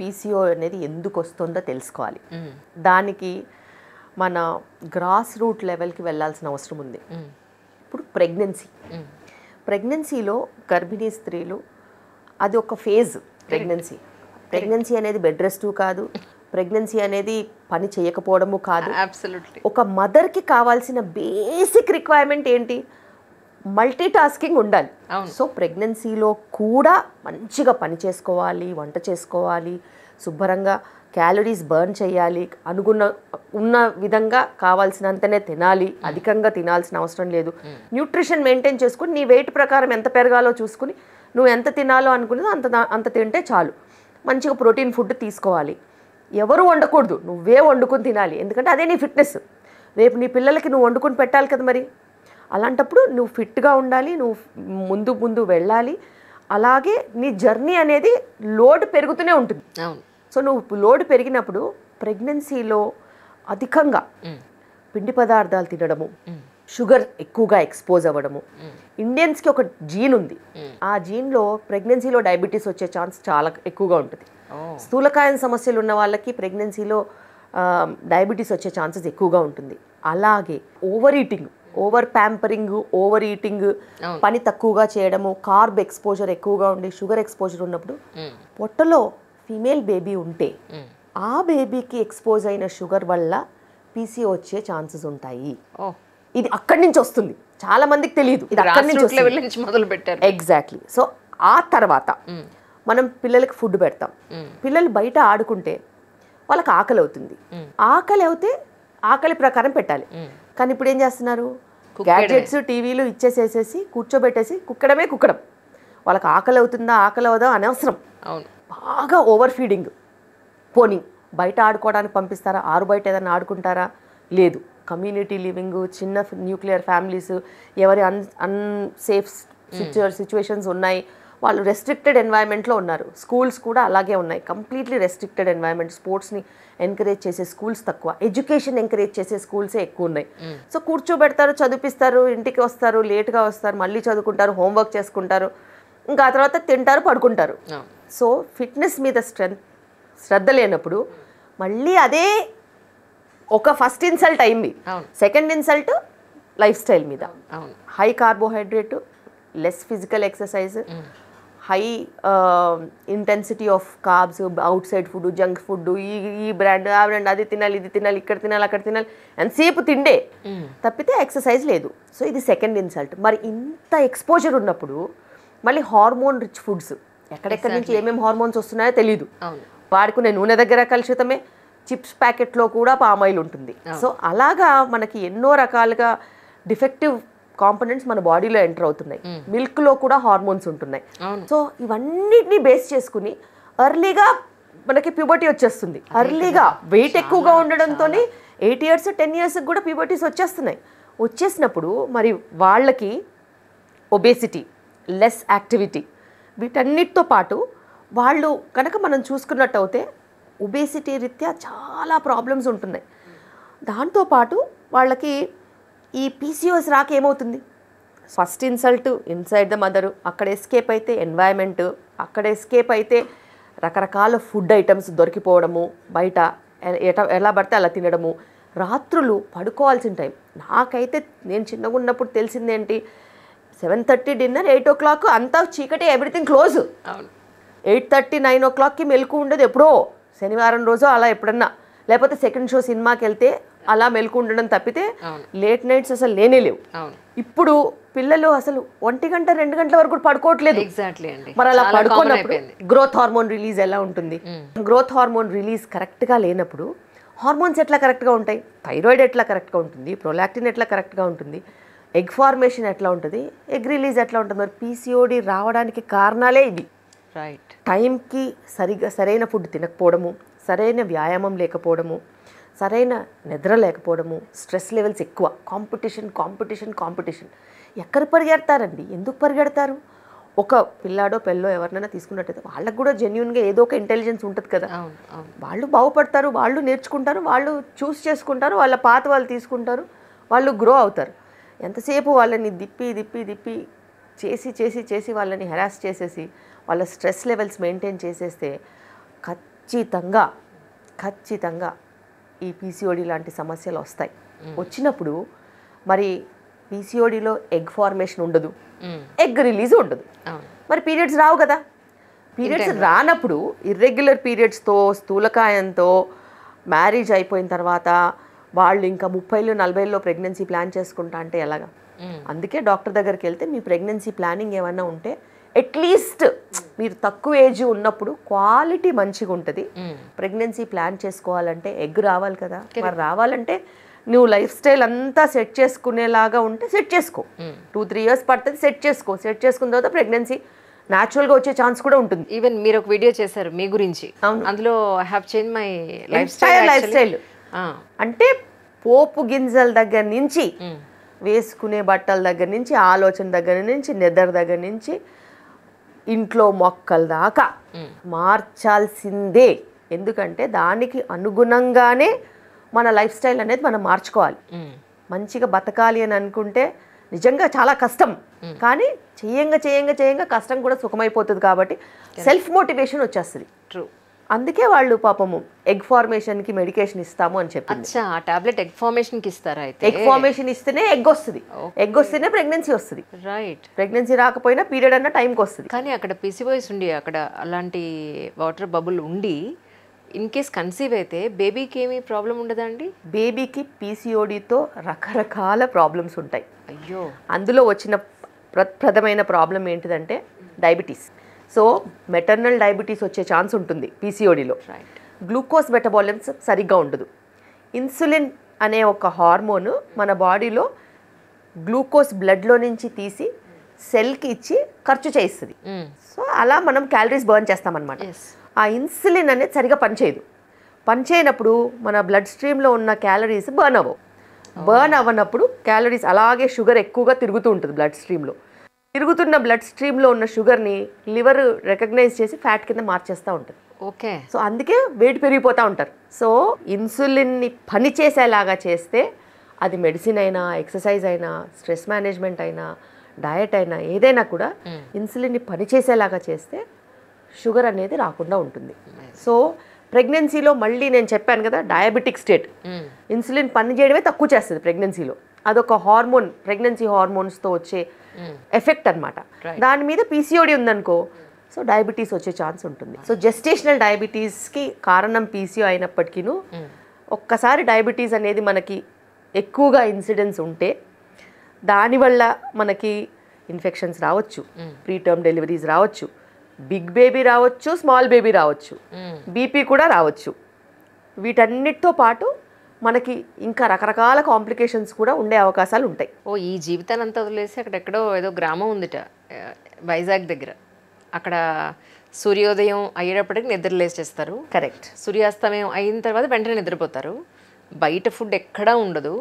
PCO అనేది ఎందుకు వస్తుందో తెలుసుకోవాలి. దానికి మన గ్రాస్ రూట్ లెవెల్కి వెళ్ళాల్సిన అవసరం ఉంది. ఇప్పుడు ప్రెగ్నెన్సీలో గర్భిణీ స్త్రీలు అది ఒక ఫేజ్. ప్రెగ్నెన్సీ అనేది బెడ్ రెస్ట్ కాదు, ప్రెగ్నెన్సీ అనేది పని చేయకపోవడము కాదు. ఒక మదర్కి కావాల్సిన బేసిక్ రిక్వైర్మెంట్ ఏంటి? మల్టీ టాస్కింగ్ ఉండాలి. సో ప్రెగ్నెన్సీలో కూడా మంచిగా పని చేసుకోవాలి, వంట చేసుకోవాలి, శుభ్రంగా క్యాలరీస్ బర్న్ చేయాలి, ఉన్న విధంగా కావాల్సినంతనే తినాలి, అధికంగా తినాల్సిన అవసరం లేదు. న్యూట్రిషన్ మెయింటైన్ చేసుకుని నీ వెయిట్ ప్రకారం ఎంత పెరగాలో చూసుకుని నువ్వు ఎంత తినాలో అనుకునేది అంత తింటే చాలు. మంచిగా ప్రోటీన్ ఫుడ్ తీసుకోవాలి. ఎవరు వండకూడదు, నువ్వే వండుకొని తినాలి. ఎందుకంటే అదే నీ ఫిట్నెస్. రేపు నీ పిల్లలకి నువ్వు వండుకొని పెట్టాలి కదా. మరి అలాంటప్పుడు నువ్వు ఫిట్గా ఉండాలి, నువ్వు ముందు వెళ్ళాలి. అలాగే నీ జర్నీ అనేది లోడ్ పెరుగుతూనే ఉంటుంది. సో నువ్వు లోడ్ పెరిగినప్పుడు ప్రెగ్నెన్సీలో అధికంగా పిండి పదార్థాలు తినడము, షుగర్ ఎక్కువగా ఎక్స్పోజ్ అవ్వడము. ఇండియన్స్కి ఒక జీన్ ఉంది. ఆ జీన్లో ప్రెగ్నెన్సీలో డయాబెటీస్ వచ్చే ఛాన్స్ చాలా ఎక్కువగా ఉంటుంది. స్థూలకాయం సమస్యలు ఉన్న వాళ్ళకి ప్రెగ్నెన్సీలో డయాబెటీస్ వచ్చే ఛాన్సెస్ ఎక్కువగా ఉంటుంది. అలాగే ఓవర్ ప్యాంపరింగ్, ఓవర్ ఈటింగ్, పని తక్కువగా చేయడము, కార్బ్ ఎక్స్పోజర్ ఎక్కువగా ఉండి షుగర్ ఎక్స్పోజర్ ఉన్నప్పుడు పొట్టలో ఫీమేల్ బేబీ ఉంటే ఆ బేబీకి ఎక్స్పోజ్ అయిన షుగర్ వల్ల పీసీ వచ్చే ఛాన్సెస్ ఉంటాయి. ఇది అక్కడి నుంచి వస్తుంది, చాలా మందికి తెలియదు. ఇది అక్కడి నుంచి మొదలు పెట్టారు. ఎగ్జాక్ట్లీ. సో ఆ తర్వాత మనం పిల్లలకి ఫుడ్ పెడతాం. పిల్లలు బయట ఆడుకుంటే వాళ్ళకి ఆకలి అవుతుంది. ఆకలి అవుతే ఆకలి ప్రకారం పెట్టాలి. కానీ ఇప్పుడు ఏం చేస్తున్నారు? గ్యాడ్జెట్స్, టీవీలు ఇచ్చేసేసేసి కూర్చోబెట్టేసి కుక్కడం. వాళ్ళకి ఆకలి అవుతుందా ఆకలి అవుదా అనవసరం. బాగా ఓవర్ ఫీడింగ్. పోనీ బయట ఆడుకోవడానికి పంపిస్తారా? బయట ఏదైనా ఆడుకుంటారా? లేదు. కమ్యూనిటీ లివింగ్, చిన్న న్యూక్లియర్ ఫ్యామిలీస్, ఎవరి అన్సేఫ్ సిచ్యువేషన్స్ ఉన్నాయి, వాళ్ళు రెస్ట్రిక్టెడ్ ఎన్వైరన్మెంట్లో ఉన్నారు. స్కూల్స్ కూడా అలాగే ఉన్నాయి, కంప్లీట్లీ రెస్ట్రిక్టెడ్ ఎన్వైరన్మెంట్. స్పోర్ట్స్ని ఎంకరేజ్ చేసే స్కూల్స్ తక్కువ, ఎడ్యుకేషన్ ఎంకరేజ్ చేసే స్కూల్సే ఎక్కువ ఉన్నాయి. సో కూర్చోబెడతారు, చదివిస్తారు, ఇంటికి వస్తారు, లేట్గా వస్తారు, మళ్ళీ చదువుకుంటారు, హోంవర్క్ చేసుకుంటారు, ఇంకా ఆ తర్వాత తింటారు, పడుకుంటారు. సో ఫిట్నెస్ మీద శ్రద్ధ లేనప్పుడు మళ్ళీ అదే ఒక ఫస్ట్ ఇన్సల్ట్ అయింది. సెకండ్ ఇన్సల్ట్ లైఫ్ స్టైల్ మీద. High carbohydrate, less physical exercise, high intensity of carbs, out side food, junk food, ఈ బ్రాండ్ ఆ బ్రాండ్, అది తినాలి, ఇది తినాలి, ఇక్కడ తినాలి, అక్కడ తినాలి, ఎంతసేపు తిండే తప్పితే ఎక్సర్సైజ్ లేదు. సో ఇది సెకండ్ ఇన్సల్ట్. మరి ఇంత ఎక్స్పోజర్ ఉన్నప్పుడు మళ్ళీ హార్మోన్ రిచ్ ఫుడ్స్, ఎక్కడెక్కడి నుంచి ఏమేమి హార్మోన్స్ వస్తున్నాయో తెలియదు. వాడుకునే నూనె దగ్గర కలుషితమే, చిప్స్ ప్యాకెట్లో కూడా పామాయిల్ ఉంటుంది. సో అలాగా మనకి ఎన్నో రకాలుగా డిఫెక్టివ్ కాంపోనెంట్స్ మన బాడీలో ఎంటర్ అవుతున్నాయి. మిల్క్లో కూడా హార్మోన్స్ ఉంటున్నాయి. సో ఇవన్నిటిని బేస్ చేసుకుని ఎర్లీగా మనకి ప్యూబర్టీ వచ్చేస్తుంది. ఎర్లీగా వెయిట్ ఎక్కువగా ఉండడంతో 8 years 10 years కూడా ప్యూబర్టీస్ వచ్చేసినప్పుడు మరి వాళ్ళకి ఒబేసిటీ, లెస్ యాక్టివిటీ, వీటన్నిటితో పాటు వాళ్ళు కనుక మనం చూసుకున్నట్టు అయితే ఒబేసిటీ రీత్యా చాలా ప్రాబ్లమ్స్ ఉంటున్నాయి. దాంతోపాటు వాళ్ళకి ఈ పీసీఓఎస్ రాక ఏమవుతుంది? First insult inside the mother, అక్కడ ఎస్కేప్ అయితే ఎన్వైరన్మెంట్, అక్కడ ఎస్కేప్ అయితే రకరకాల ఫుడ్ ఐటమ్స్ దొరికిపోవడము, బయట ఎలా పడితే అలా తినడము, రాత్రులు పడుకోవాల్సిన టైం. నాకైతే నేను చిన్నగా ఉన్నప్పుడు తెలిసిందేంటి, 7:30 డిన్నర్, 8 o'clock అంతా చీకటి, ఎవ్రీథింగ్ క్లోజ్. 8:30 9 o'clockకి మెలకు ఉండదు. ఎప్పుడో శనివారం రోజు అలా ఎప్పుడన్నా, లేకపోతే సెకండ్ షో సినిమాకి వెళ్తే అలా మెలకు ఉండడం తప్పితే లేట్ నైట్స్ అసలు లేవు. ఇప్పుడు పిల్లలు అసలు 1 గంట 2 గంటల వరకు పడుకోవట్లేదు. మరి అలా పడుకోనప్పుడు గ్రోత్ హార్మోన్ రిలీజ్ ఎలా ఉంటుంది? గ్రోత్ హార్మోన్ రిలీజ్ కరెక్ట్గా లేనప్పుడు హార్మోన్స్ ఎట్లా కరెక్ట్గా ఉంటాయి? థైరాయిడ్ ఎట్లా కరెక్ట్గా ఉంటుంది? ప్రొలాక్టిన్ ఎట్లా కరెక్ట్గా ఉంటుంది? ఎగ్ ఫార్మేషన్ ఎట్లా ఉంటుంది? ఎగ్ రిలీజ్ ఎట్లా ఉంటుంది? మరి పీసీఓడి రావడానికి కారణాలే ఇవి. రైట్. టైంకి సరైన ఫుడ్ తినకపోవడము, సరైన వ్యాయామం లేకపోవడము, సరైన నిద్ర లేకపోవడము, స్ట్రెస్ లెవెల్స్ ఎక్కువ, కాంపిటీషన్. ఎక్కడ పరిగెడతారండి? ఎందుకు పరిగెడతారు? ఒక పిల్లాడో పెళ్ళో ఎవరినైనా తీసుకున్నట్టయితే వాళ్ళకు కూడా జెన్యున్గా ఏదో ఒక ఇంటెలిజెన్స్ ఉంటుంది కదా. వాళ్ళు బాగుపడతారు, వాళ్ళు నేర్చుకుంటారు, వాళ్ళు చూస్ చేసుకుంటారు, వాళ్ళ పాత వాళ్ళు తీసుకుంటారు, వాళ్ళు గ్రో అవుతారు. ఎంతసేపు వాళ్ళని దిప్పి చేసి వాళ్ళని హెరాస్ చేసేసి వాళ్ళ స్ట్రెస్ లెవెల్స్ మెయింటైన్ చేసేస్తే ఖచ్చితంగా ఖచ్చితంగా ఈ పీసీఓడి లాంటి సమస్యలు వస్తాయి. వచ్చినప్పుడు మరి పీసీఓడిలో ఎగ్ ఫార్మేషన్ ఉండదు, ఎగ్ రిలీజ్ ఉండదు, మరి పీరియడ్స్ రావు కదా. పీరియడ్స్ రానప్పుడు ఇర్రెగ్యులర్ పీరియడ్స్తో స్థూలకాయంతో మ్యారేజ్ అయిపోయిన తర్వాత వాళ్ళు ఇంకా 30, 40లో ప్రెగ్నెన్సీ ప్లాన్ చేసుకుంటా అంటే ఎలాగా? అందుకే డాక్టర్ దగ్గరికి వెళ్తే మీ ప్రెగ్నెన్సీ ప్లానింగ్ ఏమన్నా ఉంటే అట్లీస్ట్ మీరు తక్కువ ఏజ్ ఉన్నప్పుడు క్వాలిటీ మంచిగా ఉంటుంది. ప్రెగ్నెన్సీ ప్లాన్ చేసుకోవాలంటే ఎగ్ రావాలి కదా. మరి రావాలంటే నువ్వు లైఫ్ స్టైల్ అంతా సెట్ చేసుకునేలాగా ఉంటే సెట్ చేసుకో. 2-3 years పడుతుంది, సెట్ చేసుకున్న తర్వాత ప్రెగ్నెన్సీ న్యాచురల్గా వచ్చే ఛాన్స్ కూడా ఉంటుంది. ఈవెన్ మీరు ఒక వీడియో చేశారు మీ గురించి, అందులో I have change my life style. అంటే పోపు గింజల దగ్గర నుంచి, వేసుకునే బట్టల దగ్గర నుంచి, ఆలోచన దగ్గర నుంచి, నిద్ర దగ్గర నుంచి, ఇంట్లో మొక్కల దాకా మార్చాల్సిందే. ఎందుకంటే దానికి అనుగుణంగానే మన లైఫ్ స్టైల్ అనేది మనం మార్చుకోవాలి. మంచిగా బతకాలి అని అనుకుంటే నిజంగా చాలా కష్టం, కానీ చేయంగా కష్టం కూడా సుఖమైపోతుంది. కాబట్టి సెల్ఫ్ మోటివేషన్ వచ్చేస్తుంది. ట్రూ. అందుకే వాళ్ళు పాపము ఎగ్ ఫార్మేషన్కి మెడికేషన్ ఇస్తాము అని చెప్పింది. అచ్చా, ఆ టాబ్లెట్ ఎగ్ ఫార్మేషన్కి ఇస్తారా? అయితే ఎగ్ ఫార్మేషన్ ఇస్తేనే ఎగ్ వస్తుంది, ఎగ్ వస్తేనే ప్రెగ్నెన్సీ వస్తుంది. రైట్. ప్రెగ్నెన్సీ రాకపోయినా పీరియడ్ అన్న టైంకి వస్తుంది. కానీ అక్కడ పీసీఓఎస్ ఉండి, అక్కడ అలాంటి వాటర్ బబుల్ ఉండి ఇన్ కేస్ కన్సీవ్ అయితే బేబీకి ఏమీ ప్రాబ్లం ఉండదా అండి? బేబీకి పీసీఓడితో రకరకాల ప్రాబ్లమ్స్ ఉంటాయి. అయ్యో. అందులో వచ్చిన ప్రథమైన ప్రాబ్లం ఏంటిదంటే డయాబెటీస్. సో మెటర్నల్ డయాబెటీస్ వచ్చే ఛాన్స్ ఉంటుంది పీసీఓడిలో. గ్లూకోజ్ మెటబాలిజం సరిగ్గా ఉండదు. ఇన్సులిన్ అనే ఒక హార్మోన్ మన బాడీలో గ్లూకోజ్ బ్లడ్లో నుంచి తీసి సెల్కి ఇచ్చి ఖర్చు చేయిస్తుంది. సో అలా మనం క్యాలరీస్ బర్న్ చేస్తామన్నమాట. ఆ ఇన్సులిన్ అనేది సరిగా పనిచేయనప్పుడు మన బ్లడ్ స్ట్రీమ్లో ఉన్న క్యాలరీస్ బర్న్ అవ్వనప్పుడు క్యాలరీస్ అలాగే షుగర్ ఎక్కువగా తిరుగుతూ ఉంటుంది బ్లడ్ స్ట్రీమ్లో. తిరుగుతున్న బ్లడ్ స్ట్రీమ్లో ఉన్న షుగర్ని లివర్ రికగ్నైజ్ చేసి ఫ్యాట్ కింద మార్చేస్తూ ఉంటుంది. ఓకే. సో అందుకే వెయిట్ పెరిగిపోతూ ఉంటారు. సో ఇన్సులిన్ని పని చేసేలాగా చేస్తే అది మెడిసిన్ అయినా, ఎక్సర్సైజ్ అయినా, స్ట్రెస్ మేనేజ్మెంట్ అయినా, డయట్ అయినా, ఏదైనా కూడా ఇన్సులిన్ని పని చేసేలాగా చేస్తే షుగర్ అనేది రాకుండా ఉంటుంది. సో ప్రెగ్నెన్సీలో మళ్ళీ నేను చెప్పాను కదా, డయాబెటిక్ స్టేట్, ఇన్సులిన్ పని చేయడమే తక్కువ చేస్తుంది ప్రెగ్నెన్సీలో. అదొక హార్మోన్, ప్రెగ్నెన్సీ హార్మోన్స్తో వచ్చే ఎఫెక్ట్ అనమాట. దాని మీద పీసీఓడి ఉందనుకో, సో డయాబెటీస్ వచ్చే ఛాన్స్ ఉంటుంది. సో జెస్టేషనల్ డయాబెటీస్కి కారణం పీసీఓ అయినప్పటికీ ఒక్కసారి డయాబెటీస్ అనేది మనకి ఎక్కువగా ఇన్సిడెన్స్ ఉంటే దానివల్ల మనకి ఇన్ఫెక్షన్స్ రావచ్చు, ప్రీటర్మ్ డెలివరీస్ రావచ్చు, బిగ్ బేబీ రావచ్చు, స్మాల్ బేబీ రావచ్చు, బీపీ కూడా రావచ్చు. వీటన్నిటితో పాటు మనకి ఇంకా రకరకాల కాంప్లికేషన్స్ కూడా ఉండే అవకాశాలు ఉంటాయి. ఈ జీవితాన్ని అంతా వదిలేసి అక్కడెక్కడో ఏదో గ్రామం ఉందిట వైజాగ్ దగ్గర, అక్కడ సూర్యోదయం అయ్యేటప్పటికి నిద్రలేసి చేస్తారు. కరెక్ట్. సూర్యాస్తమయం అయిన తర్వాత వెంటనే నిద్రపోతారు. బయట ఫుడ్ ఎక్కడా ఉండదు,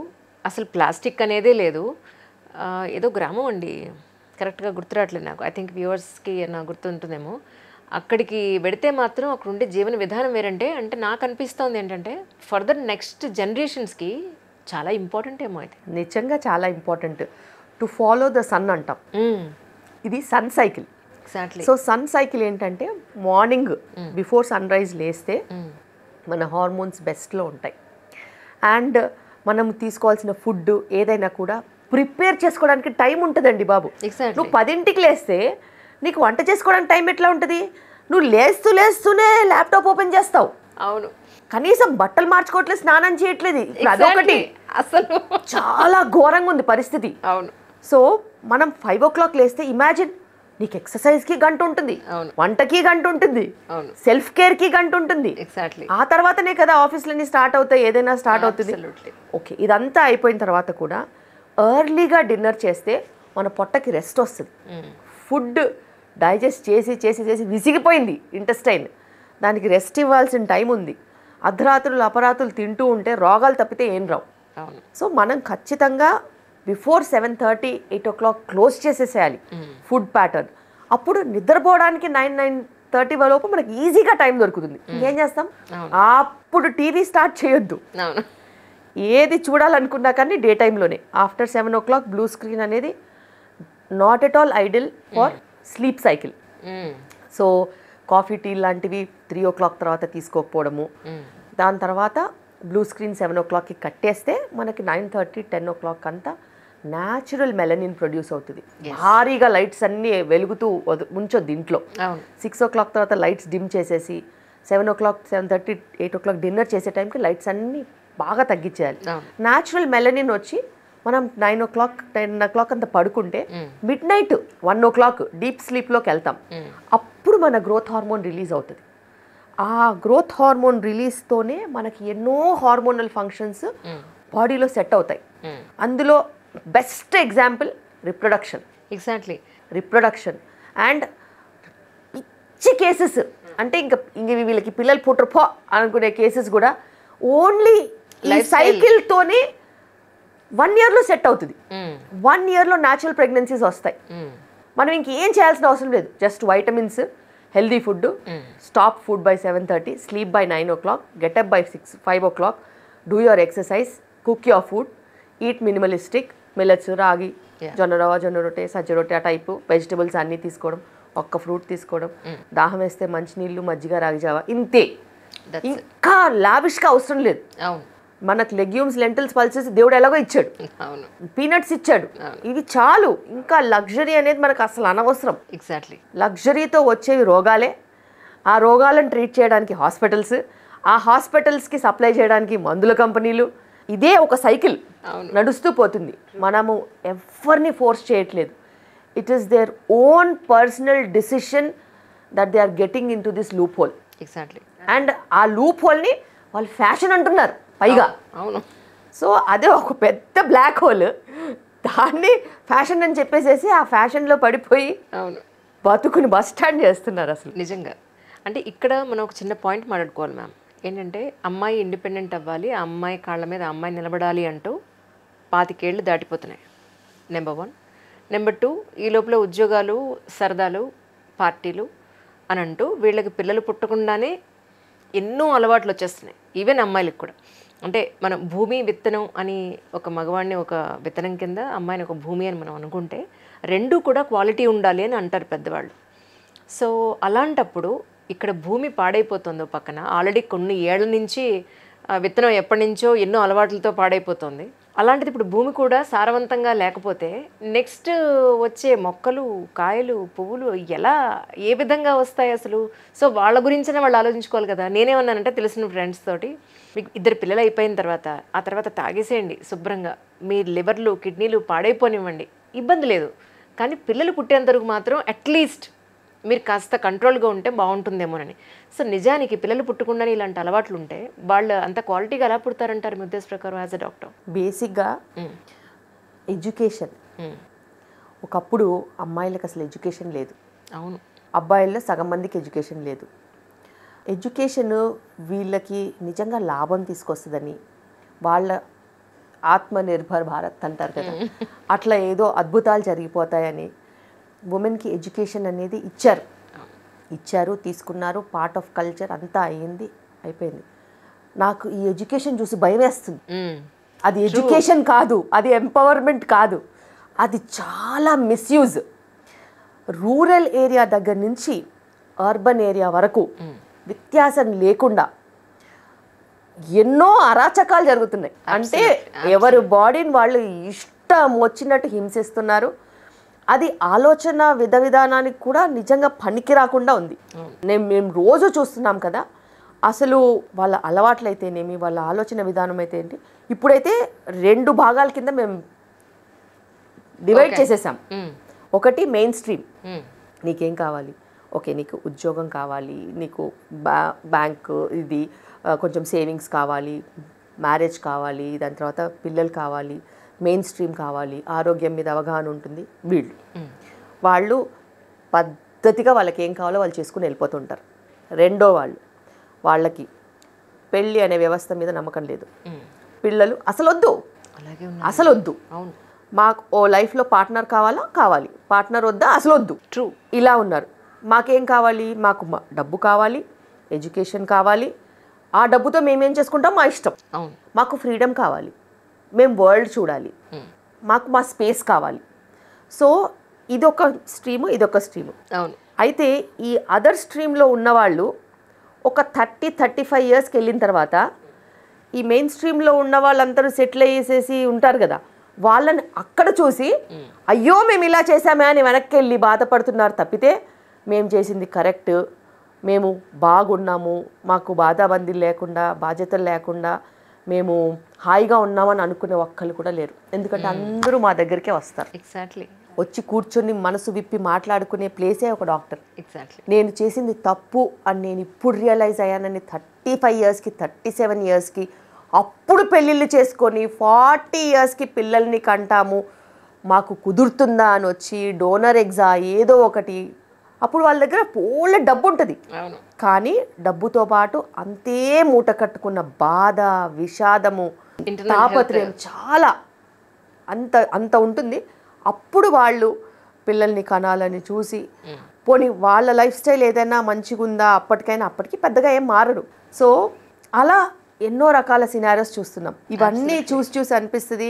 అసలు ప్లాస్టిక్ అనేదే లేదు. ఏదో గ్రామం అండి, కరెక్ట్గా గుర్తురావట్లేదు నాకు. ఐ థింక్ వ్యూవర్స్కి నాకు గుర్తుంటుందేమో. అక్కడికి వెడితే మాత్రం అక్కడ ఉండే జీవన విధానం వేరంటే, అంటే నాకు అనిపిస్తోంది ఏంటంటే ఫర్దర్ నెక్స్ట్ జనరేషన్స్కి చాలా ఇంపార్టెంట్ ఏమో. అయితే నిజంగా చాలా important. To follow the sun అంటాం. ఇది sun cycle. Exactly. So sun cycle ఏంటంటే మార్నింగ్ బిఫోర్ సన్ రైజ్ లేస్తే మన హార్మోన్స్ బెస్ట్లో ఉంటాయి. అండ్ మనం తీసుకోవాల్సిన ఫుడ్ ఏదైనా కూడా ప్రిపేర్ చేసుకోవడానికి టైం ఉంటుందండి బాబు. నువ్వు 10ంటికి లేస్తే నీకు వంట చేసుకోవడానికి టైం ఎట్లా ఉంటుంది? నువ్వు లేస్తూనే ల్యాప్టాప్ ఓపెన్ చేస్తావు. అవును. కనీసం బట్టలు మార్చుకోవట్లేదు, స్నానం చేయట్లేదు. అదొకటి అసలు చాలా ఘోరంగా ఉంది పరిస్థితి. అవును. సో మనం 5 o'clock లేస్తే ఇమాజిన్, నీకు ఎక్సర్సైజ్కి గంట ఉంటుంది, వంటకి గంట ఉంటుంది, సెల్ఫ్ కేర్కి గంట ఉంటుంది. ఎగ్జాక్ట్లీ. ఆ తర్వాతనే కదా ఆఫీస్లన్నీ స్టార్ట్ అవుతాయి, ఏదైనా స్టార్ట్ అవుతుంది. ఓకే, ఇదంతా అయిపోయిన తర్వాత కూడా ఎర్లీగా డిన్నర్ చేస్తే మన పొట్టకి రెస్ట్ వస్తుంది. ఫుడ్ డైజెస్ట్ చేసి చేసి చేసి విసిగిపోయింది ఇంటెస్టైన్, దానికి రెస్ట్ ఇవ్వాల్సిన టైం ఉంది. అర్ధరాత్రులు అపరాత్రులు తింటూ ఉంటే రోగాలు తప్పితే ఏం రావు. సో మనం ఖచ్చితంగా బిఫోర్ 7:30, 8 o'clock క్లోజ్ చేసేసేయాలి ఫుడ్ ప్యాటర్న్. అప్పుడు నిద్రపోవడానికి 9-9:30 లోపు మనకి ఈజీగా టైం దొరుకుతుంది. ఇంకేం చేస్తాం, అప్పుడు టీవీ స్టార్ట్ చేయొద్దు. ఏది చూడాలనుకున్నా కానీ డే టైంలోనే. ఆఫ్టర్ 7 o'clock బ్లూ స్క్రీన్ అనేది not at all ideal for sleep cycle. So coffee tea లాంటివి 3 o'clock తర్వాత తీసుకోకపోవడము. దాని తర్వాత బ్లూ స్క్రీన్ 7 o'clockకి కట్టేస్తే మనకి 9:30 10 o'clock అంతా న్యాచురల్ మెలనిన్ ప్రొడ్యూస్ అవుతుంది. భారీగా లైట్స్ అన్నీ వెలుగుతూ ఉంచొద్దు ఇంట్లో. 6 o'clock తర్వాత లైట్స్ డిమ్ చేసేసి 7 o'clock 7:30 8 o'clock డిన్నర్ చేసే టైంకి లైట్స్ అన్నీ బాగా తగ్గించేయాలి. న్యాచురల్ మెలనిన్ వచ్చి మనం 9 o'clock 10 o'clock అంత పడుకుంటే మిడ్ నైట్ 1 o'clock డీప్ స్లీప్లోకి వెళ్తాం. అప్పుడు మన గ్రోత్ హార్మోన్ రిలీజ్ అవుతుంది. ఆ గ్రోత్ హార్మోన్ రిలీజ్తోనే మనకి ఎన్నో హార్మోనల్ ఫంక్షన్స్ బాడీలో సెట్ అవుతాయి. అందులో best example reproduction. Exactly reproduction and పిచ్చి కేసెస్ అంటే ఇంక వీళ్ళకి పిల్లలు పుట్టరుపో అనుకునే కేసెస్ కూడా ఓన్లీ ఈ సైకిల్తోనే 1 yearలో సెట్ అవుతుంది. 1 yearలో న్యాచురల్ ప్రెగ్నెన్సీస్ వస్తాయి. మనం ఇంకేం చేయాల్సిన అవసరం లేదు. Just vitamins, healthy food, stop food by 7:30, sleep by 9 o'clock, getup by 5 o'clock, do your exercise, cook your food, eat minimalistic, millets, రాగి, జొన్న రవ్వ, జొన్న రొట్టె, సజ్జ రొట్టె ఆ టైపు వెజిటబుల్స్ అన్నీ తీసుకోవడం, ఒక్క ఫ్రూట్ తీసుకోవడం, దాహం వేస్తే మంచినీళ్ళు, మజ్జిగ, రాగి జావా, ఇంతే. ఇంకా లావిష్గా అవసరం లేదు. మనకు లెగ్యూమ్స్, లెంటిల్స్, పల్సెస్ దేవుడు ఎలాగో ఇచ్చాడు, పీనట్స్ ఇచ్చాడు, ఇవి చాలు. ఇంకా లగ్జరీ అనేది మనకు అసలు అనవసరం. ఎగ్జాక్ట్లీ లగ్జరీతో వచ్చేవి రోగాలే. ఆ రోగాలను ట్రీట్ చేయడానికి హాస్పిటల్స్, ఆ హాస్పిటల్స్కి సప్లై చేయడానికి మందుల కంపెనీలు. ఇదే ఒక సైకిల్ నడుస్తూ పోతుంది. మనము ఎవరిని ఫోర్స్ చేయట్లేదు. It is their own personal decision that they are getting into this loophole. Exactly. And ఆ లూప్ హోల్ని వాళ్ళు ఫ్యాషన్ అంటున్నారు పైగా. అవును. సో అదే ఒక పెద్ద బ్లాక్ హోల్. దాన్ని ఫ్యాషన్ అని చెప్పేసేసి ఆ ఫ్యాషన్లో పడిపోయి అవును బతుకుని బస్ స్టాండ్ చేస్తున్నారు అసలు. నిజంగా. అంటే ఇక్కడ మనం ఒక చిన్న పాయింట్ మాట్లాడుకోవాలి మ్యామ్. ఏంటంటే అమ్మాయి ఇండిపెండెంట్ అవ్వాలి, ఆ అమ్మాయి కాళ్ళ మీద అమ్మాయి నిలబడాలి అంటూ 25 ఏళ్ళు దాటిపోతున్నాయి. నెంబర్ 1. నెంబర్ 2, ఈ లోపల ఉద్యోగాలు, సరదాలు, పార్టీలు అని అంటూ వీళ్ళకి పిల్లలు పుట్టకుండానే ఎన్నో అలవాట్లు వచ్చేస్తున్నాయి. ఈవెన్ అమ్మాయిలకు కూడా. అంటే మనం భూమి విత్తనం అని ఒక మగవాడిని ఒక విత్తనం కింద, అమ్మాయిని ఒక భూమి అని మనం అనుకుంటే రెండూ కూడా క్వాలిటీ ఉండాలి అని అంటారు పెద్దవాళ్ళు. సో అలాంటప్పుడు ఇక్కడ భూమి పాడైపోతుందో పక్కన, ఆల్రెడీ కొన్ని ఏళ్ల నుంచి విత్తనం ఎప్పటి నుంచో ఎన్నో అలవాట్లతో పాడైపోతుంది. అలాంటిది ఇప్పుడు భూమి కూడా సారవంతంగా లేకపోతే నెక్స్ట్ వచ్చే మొక్కలు, కాయలు, పువ్వులు ఏ విధంగా వస్తాయి అసలు? సో వాళ్ళ గురించినే వాళ్ళు ఆలోచించుకోవాలి కదా. నేనేమన్నానంటే తెలిసిన ఫ్రెండ్స్ తోటి, మీకు 2 పిల్లలు అయిపోయిన తర్వాత ఆ తర్వాత తాగేసేయండి శుభ్రంగా, మీ లివర్లు, కిడ్నీలు పాడైపోనివ్వండి, ఇబ్బంది లేదు. కానీ పిల్లలు పుట్టేంతవరకు మాత్రం అట్లీస్ట్ మీరు కాస్త కంట్రోల్గా ఉంటే బాగుంటుందేమోనని. సో నిజానికి పిల్లలు పుట్టకుండానే ఇలాంటి అలవాట్లు ఉంటే వాళ్ళు అంత క్వాలిటీగా ఎలా పుడతారంటారు మీ ఉద్దేశ ప్రకారం యాజ్ అ డాక్టర్? బేసిక్గా ఎడ్యుకేషన్. ఒకప్పుడు అమ్మాయిలకు అసలు ఎడ్యుకేషన్ లేదు. అవును. అబ్బాయిల్లో సగం మందికి ఎడ్యుకేషన్ లేదు. ఎడ్యుకేషన్ వీళ్ళకి నిజంగా లాభం తీసుకొస్తుందని, వాళ్ళ ఆత్మనిర్భర్ భారత్ అంటారు కదా, అట్లా ఏదో అద్భుతాలు జరిగిపోతాయని ఉమెన్కి ఎడ్యుకేషన్ అనేది ఇచ్చారు, తీసుకున్నారు. పార్ట్ ఆఫ్ కల్చర్ అంతా అయిపోయింది. నాకు ఈ ఎడ్యుకేషన్ చూసి భయం వేస్తుంది. అది ఎడ్యుకేషన్ కాదు, అది ఎంపవర్మెంట్ కాదు, అది చాలా మిస్యూజ్. రూరల్ ఏరియా దగ్గర నుంచి అర్బన్ ఏరియా వరకు వ్యత్యాసం లేకుండా ఎన్నో అరాచకాలు జరుగుతున్నాయి. అంటే ఎవరి బాడీని వాళ్ళు ఇష్టం వచ్చినట్టు హింసిస్తున్నారు. అది ఆలోచన విధానానికి కూడా నిజంగా పనికి రాకుండా ఉంది. మేము రోజు చూస్తున్నాం కదా. అసలు వాళ్ళ అలవాట్లు అయితేనేమి, వాళ్ళ ఆలోచన విధానం అయితే ఏంటి, ఇప్పుడైతే 2 భాగాల కింద మేము డివైడ్ చేసేసాం. ఒకటి మెయిన్ స్ట్రీమ్, నీకేం కావాలి, ఓకే నీకు ఉద్యోగం కావాలి, నీకు బ్యాంక్ ఇది కొంచెం సేవింగ్స్ కావాలి, మ్యారేజ్ కావాలి, దాని తర్వాత పిల్లలు కావాలి, మెయిన్ స్ట్రీమ్ కావాలి, ఆరోగ్యం మీద అవగాహన ఉంటుంది. వాళ్ళు పద్ధతిగా వాళ్ళకి ఏం కావాలో వాళ్ళు చేసుకుని వెళ్ళిపోతుంటారు. రెండో వాళ్ళకి పెళ్ళి అనే వ్యవస్థ మీద నమ్మకం లేదు. పిల్లలు అసలు వద్దు. మాకు ఓ లైఫ్లో పార్ట్నర్ కావాలి, పార్ట్నర్ వద్దా, అసలు వద్దు. ట్రూ. ఇలా ఉన్నారు. మాకేం కావాలి, మాకు డబ్బు కావాలి, ఎడ్యుకేషన్ కావాలి, ఆ డబ్బుతో మేమేం చేసుకుంటాం మా ఇష్టం. మాకు ఫ్రీడమ్ కావాలి, మేము వరల్డ్ చూడాలి, మాకు మా స్పేస్ కావాలి. సో ఇదొక స్ట్రీము, ఇదొక స్ట్రీము. అయితే ఈ అదర్ స్ట్రీమ్లో ఉన్నవాళ్ళు ఒక 30-35 ఇయర్స్కి వెళ్ళిన తర్వాత ఈ మెయిన్ స్ట్రీమ్లో ఉన్న వాళ్ళందరూ సెటిల్ అయ్యేసేసి ఉంటారు కదా, వాళ్ళని అక్కడ చూసి అయ్యో మేము ఇలా చేసామే అని వెనక్కి వెళ్ళి బాధపడుతున్నారు తప్పితే మేము చేసింది కరెక్ట్, మేము బాగున్నాము, మాకు బాధాబందీ లేకుండా బాధ్యతలు లేకుండా మేము హాయిగా ఉన్నామని అనుకునే ఒక్కళ్ళు కూడా లేరు. ఎందుకంటే అందరూ మా దగ్గరికే వస్తారు. ఎగ్జాక్ట్లీ. వచ్చి కూర్చొని మనసు విప్పి మాట్లాడుకునే ప్లేసే ఒక డాక్టర్. ఎగ్జాక్ట్లీ. నేను చేసింది తప్పు అని నేను ఇప్పుడు రియలైజ్ అయ్యానని 35 ఇయర్స్కి 37 ఇయర్స్కి అప్పుడు పెళ్ళిళ్ళు చేసుకొని 40 ఇయర్స్కి పిల్లల్ని కంటాము, మాకు కుదురుతుందా అని వచ్చి డోనర్ ఎగ్జా ఏదో ఒకటి, అప్పుడు వాళ్ళ దగ్గర పూల డబ్బు ఉంటుంది, కానీ డబ్బుతో పాటు అంతే మూట కట్టుకున్న బాధ, విషాదము, తాపత్రయం చాలా అంత ఉంటుంది. అప్పుడు వాళ్ళు పిల్లల్ని కనాలని చూసి పోనీ వాళ్ళ లైఫ్ స్టైల్ ఏదైనా మంచిగా ఉందా అప్పటికైనా, అప్పటికి పెద్దగా ఏం మారడు. సో అలా ఎన్నో రకాల సినారియోస్ చూస్తున్నాం. ఇవన్నీ చూసి అనిపిస్తుంది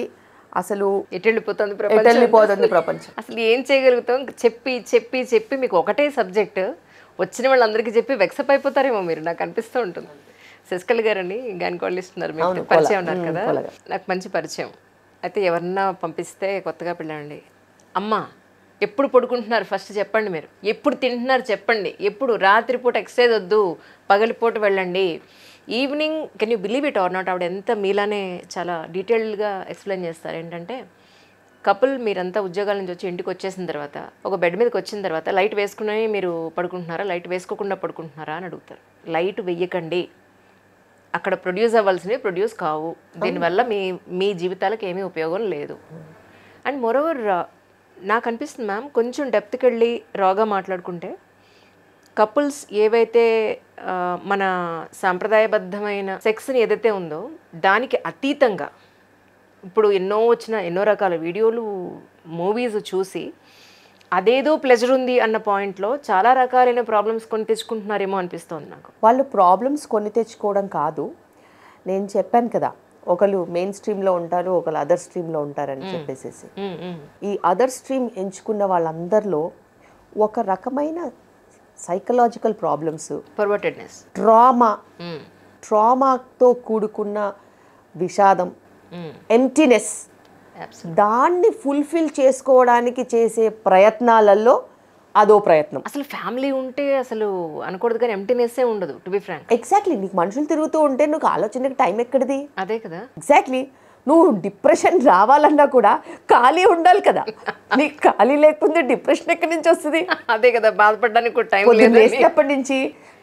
అసలు ఎటెళ్ళిపోతుంది ప్రపంచం. అసలు ఏం చేయగలుగుతాం? చెప్పి చెప్పి చెప్పి మీకు ఒకటే సబ్జెక్ట్ వచ్చిన వాళ్ళందరికీ చెప్పి వెక్సప్ అయిపోతారేమో మీరు, నాకు అనిపిస్తూ ఉంటుంది. శశికళ గారని గైనకాలజిస్ట్ ఉన్నారు, మీకు పరిచయం ఉన్నారు కదా, నాకు మంచి పరిచయం. అయితే ఎవరన్నా పంపిస్తే కొత్తగా పిల్లండి, అమ్మ ఎప్పుడు పడుకుంటున్నారు ఫస్ట్ చెప్పండి, మీరు ఎప్పుడు తింటున్నారు చెప్పండి, ఎప్పుడు రాత్రిపూట ఎక్సర్సైజ్ వద్దు పగలిపూట వెళ్ళండి, evening can you believe it or not, ఆవిడ ఎంత మీలానే చాలా డీటెయిల్డ్గా ఎక్స్ప్లెయిన్ చేస్తారు. ఏంటంటే కపుల్ మీరంతా ఉద్యోగాల నుంచి వచ్చి ఇంటికి వచ్చేసిన తర్వాత ఒక బెడ్ మీదకి వచ్చిన తర్వాత లైట్ వేసుకుని మీరు పడుకుంటున్నారా, లైట్ వేసుకోకుండా పడుకుంటున్నారా అని అడుగుతారు. లైట్ వెయ్యకండి, అక్కడ ప్రొడ్యూస్ అవ్వాల్సినవి ప్రొడ్యూస్ కావు, దీనివల్ల మీ జీవితాలకు ఏమీ ఉపయోగం లేదు. అండ్ మోరోవర్ నాకు అనిపిస్తుంది మ్యామ్, కొంచెం డెప్త్కి వెళ్ళి రాగా మాట్లాడుకుంటే కపుల్స్ ఏవైతే మన సాంప్రదాయబద్ధమైన సెక్స్ని ఏదైతే ఉందో దానికి అతీతంగా ఇప్పుడు ఎన్నో రకాల వీడియోలు మూవీస్ చూసి అదేదో ప్లెజర్ ఉంది అన్న పాయింట్లో చాలా రకాలైన ప్రాబ్లమ్స్ కొని తెచ్చుకుంటున్నారేమో అనిపిస్తోంది నాకు. వాళ్ళు ప్రాబ్లమ్స్ కొని తెచ్చుకోవడం కాదు, నేను చెప్పాను కదా ఒకళ్ళు మెయిన్ స్ట్రీమ్లో ఉంటారు, ఒకళ్ళు అదర్ స్ట్రీమ్లో ఉంటారని చెప్పేసి. ఈ అదర్ స్ట్రీమ్ ఎంచుకున్న వాళ్ళందరిలో ఒక రకమైన సైకలాజికల్ ప్రాబ్లమ్స్, పర్వర్టెడ్నెస్, ట్రామాతో కూడుకున్న విషాదం, ఎంప్టీనెస్, దాన్ని ఫుల్ఫిల్ చేసుకోవడానికి చేసే ప్రయత్నాలలో అదో ప్రయత్నం. అసలు ఫ్యామిలీ ఉంటే అసలు అనకూడదు కానీ ఎంప్టీనెస్సే ఉండదు, టు బి ఫ్రాంక్. ఎగ్జాక్ట్లీ. నీకు మనుషులు తిరుగుతూ ఉంటే నువ్వు ఆలోచనకి టైం ఎక్కడిది? అదే కదా. ఎగ్జాక్ట్లీ. నువ్వు డిప్రెషన్ రావాలన్నా కూడా ఖాళీ ఉండాలి కదా, నీకు ఖాళీ లేకపోతే డిప్రెషన్ ఎక్కడి నుంచి వస్తుంది? అదే కదా, బాధపడడానికి టైం లేచినప్పటి నుంచి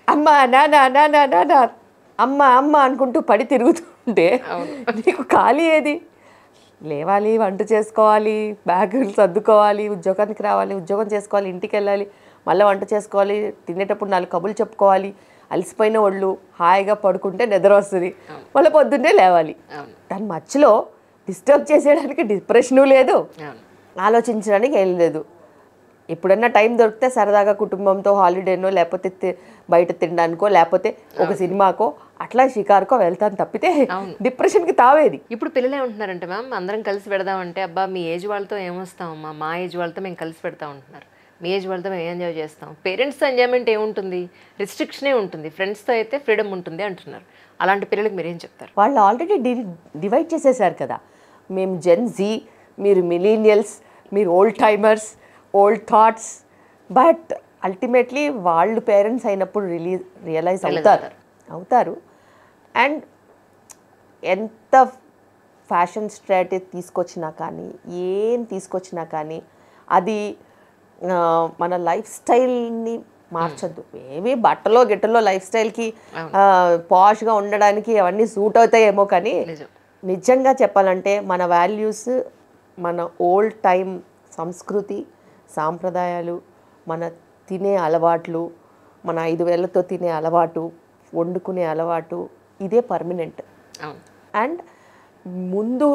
అమ్మ నానా నానా నానా అమ్మ అమ్మ అనుకుంటూ పడి తిరుగుతుంటే నీకు ఖాళీ ఏది? లేవాలి, వంట చేసుకోవాలి, బ్యాగులు సర్దుకోవాలి, ఉద్యోగానికి రావాలి, ఉద్యోగం చేసుకోవాలి, ఇంటికి వెళ్ళాలి, మళ్ళీ వంట చేసుకోవాలి, తినేటప్పుడు 4 కబుర్లు చెప్పుకోవాలి, అలసిపోయిన ఒళ్ళు హాయిగా పడుకుంటే నిద్ర వస్తుంది, మళ్ళీ పొద్దున్నే లేవాలి. దాని మధ్యలో డిస్టర్బ్ చేసేయడానికి డిప్రెషను లేదు, ఆలోచించడానికి ఏం లేదు. ఎప్పుడన్నా టైం దొరికితే సరదాగా కుటుంబంతో హాలిడేనో లేకపోతే బయట తినడానికో లేకపోతే ఒక సినిమాకో అట్లా షికారుకో వెళ్తాను తప్పితే డిప్రెషన్కి తావేది. ఇప్పుడు పిల్లలే ఉంటున్నారంటే మ్యామ్, అందరం కలిసి పెడదామంటే అబ్బా మీ ఏజ్ వాళ్ళతో ఏమొస్తామమ్మా, మా ఏజ్ వాళ్ళతో మేము కలిసి పెడతా ఉంటున్నారు, మీ ఏజ్ వాళ్ళతో మేము ఎంజాయ్ చేస్తాం. పేరెంట్స్తో ఎంజాయ్మెంట్ ఏముంటుంది? రిస్ట్రిక్షనే ఉంటుంది, ఫ్రెండ్స్తో అయితే ఫ్రీడమ్ ఉంటుంది అంటున్నారు. అలాంటి పిల్లలకి మీరేం చెప్తారు? వాళ్ళు ఆల్రెడీ డివైడ్ చేసేసారు కదా, మేము జెన్ జీ, మీరు మిలీనియల్స్, మీరు old timers, old thoughts. But ultimately వాళ్ళు పేరెంట్స్ అయినప్పుడు రియలైజ్ అవుతారు. అండ్ ఎంత ఫ్యాషన్ స్ట్రాటజీ తీసుకొచ్చినా కానీ, ఏం తీసుకొచ్చినా కానీ అది మన లైఫ్ స్టైల్ని మార్చద్దు. ఏమి బట్టలో గిట్టలో లైఫ్ స్టైల్కి పాష్గా ఉండడానికి అవన్నీ సూట్ అవుతాయేమో, కానీ నిజంగా చెప్పాలంటే మన వాల్యూస్, మన ఓల్డ్ టైం సంస్కృతి సాంప్రదాయాలు, మన తినే అలవాట్లు, మన 5 వేలతో తినే అలవాటు, వండుకునే అలవాటు, ఇదే పర్మనెంట్. అండ్ ముందు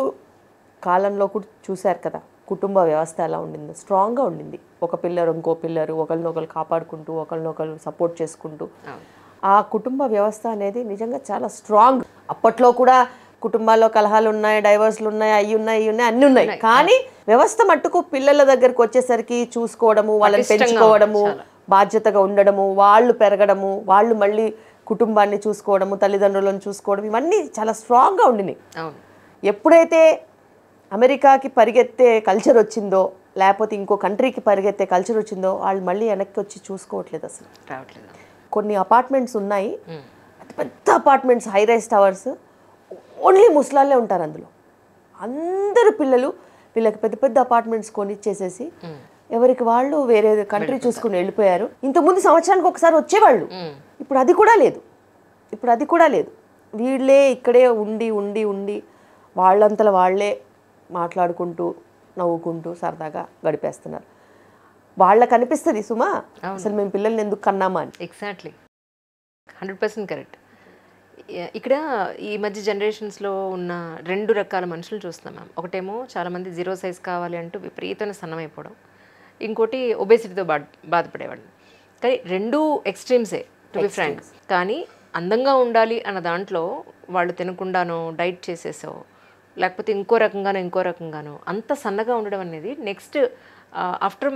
కాలంలో కూడా చూశారు కదా కుటుంబ వ్యవస్థ ఎలా ఉండిందో, స్ట్రాంగ్గా ఉండింది. ఒక పిల్లరు ఇంకో పిల్లరు ఒకరినొకరు కాపాడుకుంటూ ఒకరినొకరు సపోర్ట్ చేసుకుంటూ ఆ కుటుంబ వ్యవస్థ అనేది నిజంగా చాలా స్ట్రాంగ్. అప్పట్లో కూడా కుటుంబాల్లో కలహాలు ఉన్నాయి, డైవర్స్లు ఉన్నాయి, అవి ఉన్నాయి అన్నీ ఉన్నాయి, కానీ వ్యవస్థ మట్టుకు పిల్లల దగ్గరకు వచ్చేసరికి చూసుకోవడము, వాళ్ళని పెంచుకోవడము, బాధ్యతగా ఉండడము, వాళ్ళు పెరగడము, వాళ్ళు మళ్ళీ కుటుంబాన్ని చూసుకోవడము, తల్లిదండ్రులను చూసుకోవడం, ఇవన్నీ చాలా స్ట్రాంగ్గా ఉండినాయి. ఎప్పుడైతే అమెరికాకి పరిగెత్తే కల్చర్ వచ్చిందో, లేకపోతే ఇంకో కంట్రీకి పరిగెత్తే కల్చర్ వచ్చిందో, వాళ్ళు మళ్ళీ వెనక్కి వచ్చి చూసుకోవట్లేదు అసలు. కొన్ని అపార్ట్మెంట్స్ ఉన్నాయి, పెద్ద పెద్ద apartments, high rise towers, only ముసలాళ్ళే ఉంటారు అందులో. అందరు పిల్లలు వీళ్ళకి పెద్ద పెద్ద అపార్ట్మెంట్స్ కొనిచ్చేసేసి ఎవరికి వాళ్ళు వేరే కంట్రీ చూసుకుని వెళ్ళిపోయారు. ఇంతకుముందు సంవత్సరానికి ఒకసారి వచ్చేవాళ్ళు, ఇప్పుడు అది కూడా లేదు. వీళ్ళే ఇక్కడే ఉండి ఉండి ఉండి వాళ్ళంతలో వాళ్ళే మాట్లాడుకుంటూ నవ్వుకుంటూ సరదాగా గడిపేస్తున్నారు. వాళ్ళకి అనిపిస్తుంది సుమా, అసలు మేము పిల్లల్ని ఎందుకు కన్నామా అని. Exactly, 100% correct. ఇక్కడ ఈ మధ్య జనరేషన్స్లో ఉన్న 2 రకాల మనుషులు చూస్తున్నాం మ్యామ్. ఒకటేమో చాలామంది 0 సైజ్ కావాలి అంటూ విపరీతమైన సన్నమైపోవడం, ఇంకోటి ఒబేసిటీతో బాధపడేవాళ్ళు. కానీ 2 ఎక్స్ట్రీమ్సే టు బి ఫ్రాంక్. కానీ అందంగా ఉండాలి అన్న దాంట్లో వాళ్ళు తినకుండానో డైట్ చేసేసో లేకపోతే ఇంకో రకంగానో అంత సన్నగా ఉండడం అనేది నెక్స్ట్ ఆఫ్టర్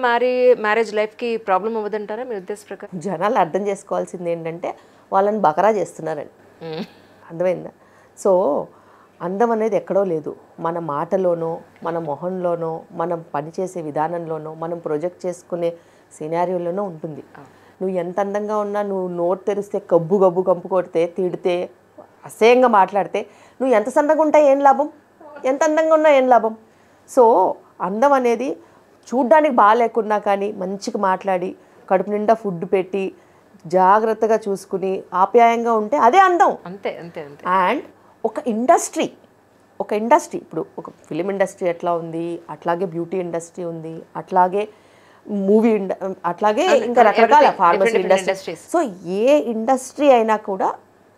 మ్యారేజ్ లైఫ్కి ప్రాబ్లం అవ్వదంటారా మీ ఉద్దేశ ప్రకారం? జనాలు అర్థం చేసుకోవాల్సింది ఏంటంటే వాళ్ళని బకరా చేస్తున్నారని. అర్థమైందా? సో అందం అనేది ఎక్కడో లేదు, మన మాటలోనో, మన మొహంలోనో, మనం పనిచేసే విధానంలోనో, మనం ప్రొజెక్ట్ చేసుకునే సినారియోలోనో ఉంటుంది. నువ్వు ఎంత అందంగా ఉన్నా, నువ్వు నోట్ తెరిస్తే గబ్బు కంపు కొడితే, తిడితే, అసహ్యంగా మాట్లాడితే నువ్వు ఎంత సన్నగా ఉంటా ఏం లాభం, ఎంత అందంగా ఉన్నా ఏం లాభం. సో అందం అనేది చూడ్డానికి బాగాలేకున్నా కానీ మంచిగా మాట్లాడి కడుపు నిండా ఫుడ్ పెట్టి జాగ్రత్తగా చూసుకుని ఆప్యాయంగా ఉంటే అదే అందం. అంతే. అండ్ ఒక ఇండస్ట్రీ ఇప్పుడు ఒక ఫిలిం ఇండస్ట్రీ ఎట్లా ఉంది, అట్లాగే బ్యూటీ ఇండస్ట్రీ ఉంది, అట్లాగే మూవీ అట్లాగే ఇంకా రకరకాల ఫార్మసీ ఇండస్ట్రీ. సో ఏ ఇండస్ట్రీ అయినా కూడా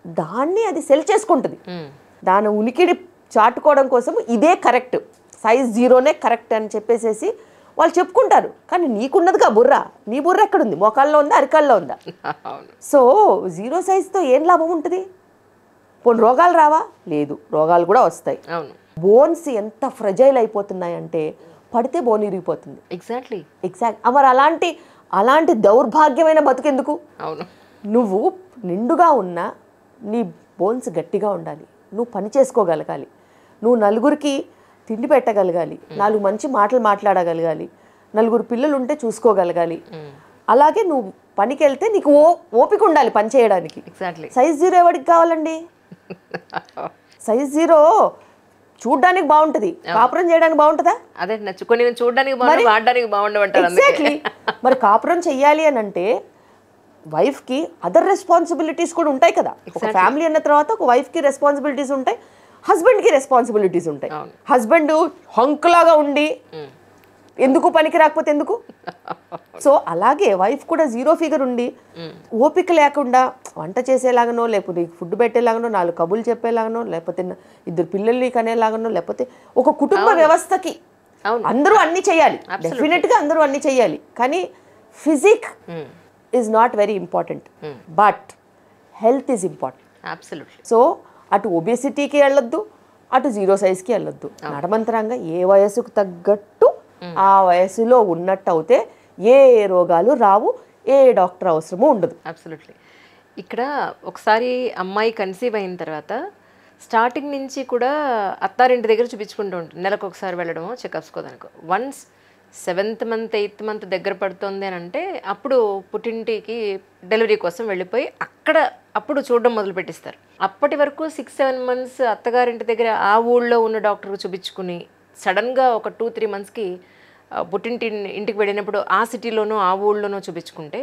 దాన్ని అది సెల్ చేసుకుంటుంది. దాని ఉనికిని చాటుకోవడం కోసం ఇదే కరెక్ట్, సైజ్ 0నే కరెక్ట్ అని చెప్పేసేసి వాళ్ళు చెప్పుకుంటారు. కానీ నీకున్నదిగా బుర్ర, నీ బుర్ర ఎక్కడుంది? మోకాల్లో ఉందా, అరికాల్లో ఉందా? సో 0 సైజ్తో ఏం లాభం ఉంటుంది? పోనీ రోగాలు రావా? లేదు, రోగాలు కూడా వస్తాయి. బోన్స్ ఎంత ఫ్రెజైల్ అయిపోతున్నాయంటే పడితే బోన్ ఇరిగిపోతుంది. ఎగ్జాక్ట్. మరి అలాంటి దౌర్భాగ్యమైన బతుకెందుకు? నువ్వు నిండుగా ఉన్నా నీ బోన్స్ గట్టిగా ఉండాలి, నువ్వు పని చేసుకోగలగాలి, నువ్వు నలుగురికి తిండి పెట్టగలగాలి, 4 మంచి మాటలు మాట్లాడగలగాలి, 4 పిల్లలు ఉంటే చూసుకోగలగాలి. అలాగే నువ్వు పనికి వెళ్తే నీకు ఓపిక ఉండాలి పని చేయడానికి. సైజ్ 0 ఎవరికి కావాలండి? సైజ్ 0 చూడ్డానికి బాగుంటుంది, కాపురం చేయడానికి బాగుంటుందా? అదే నచ్చుకొని చూడడానికి వాడడానికి బాగుండవంటారు. ఎగ్జాక్ట్లీ. మరి కాపురం చెయ్యాలి అని అంటే వైఫ్కి అదర్ రెస్పాన్సిబిలిటీస్ కూడా ఉంటాయి కదా. ఒక ఫ్యామిలీ అన్న తర్వాత ఒక వైఫ్కి రెస్పాన్సిబిలిటీస్ ఉంటాయి, హస్బెండ్కి రెస్పాన్సిబిలిటీస్ ఉంటాయి. హస్బెండ్ హంకులాగా ఉండి ఎందుకు పనికి రాకపోతే ఎందుకు? సో అలాగే వైఫ్ కూడా 0 ఫిగర్ ఉండి ఓపిక లేకుండా వంట చేసేలాగనో, లేకపోతే ఫుడ్ పెట్టేలాగనో, 4 కబుర్లు చెప్పేలాగనో, లేకపోతే 2 పిల్లల్ని కనేలాగనో, లేకపోతే ఒక కుటుంబ వ్యవస్థకి అందరూ అన్ని చేయాలి. డెఫినెట్గా అందరూ అన్ని చేయాలి. కానీ physique is not very important, but health is important. So అటు ఒబేసిటీకి వెళ్ళొద్దు, అటు 0 సైజ్కి వెళ్ళొద్దు. నడమంతరంగా ఏ వయసుకు తగ్గట్టు ఆ వయసులో ఉన్నట్టు అవుతే ఏ రోగాలు రావు, ఏ డాక్టర్ అవసరమూ ఉండదు. అబ్సల్యూట్లీ. ఇక్కడ ఒకసారి అమ్మాయి కన్సీవ్ అయిన తర్వాత స్టార్టింగ్ నుంచి కూడా అత్తారింటి దగ్గర చూపించుకుంటూ ఉంటుంది. నెలకు ఒకసారి వెళ్ళడమో చెకప్స్కో దానికో. Once 7th month 8th month దగ్గర పడుతుంది అని అంటే అప్పుడు పుట్టింటికి డెలివరీ కోసం వెళ్ళిపోయి అప్పుడు చూడడం మొదలు పెట్టిస్తారు. అప్పటి వరకు 6-7 మంత్స్ అత్తగారింటి దగ్గర ఆ ఊళ్ళో ఉన్న డాక్టర్కి చూపించుకుని సడన్గా ఒక 2-3 మంత్స్కి ఇంటికి వెళ్ళినప్పుడు ఆ సిటీలోనో ఆ ఊళ్ళోనో చూపించుకుంటే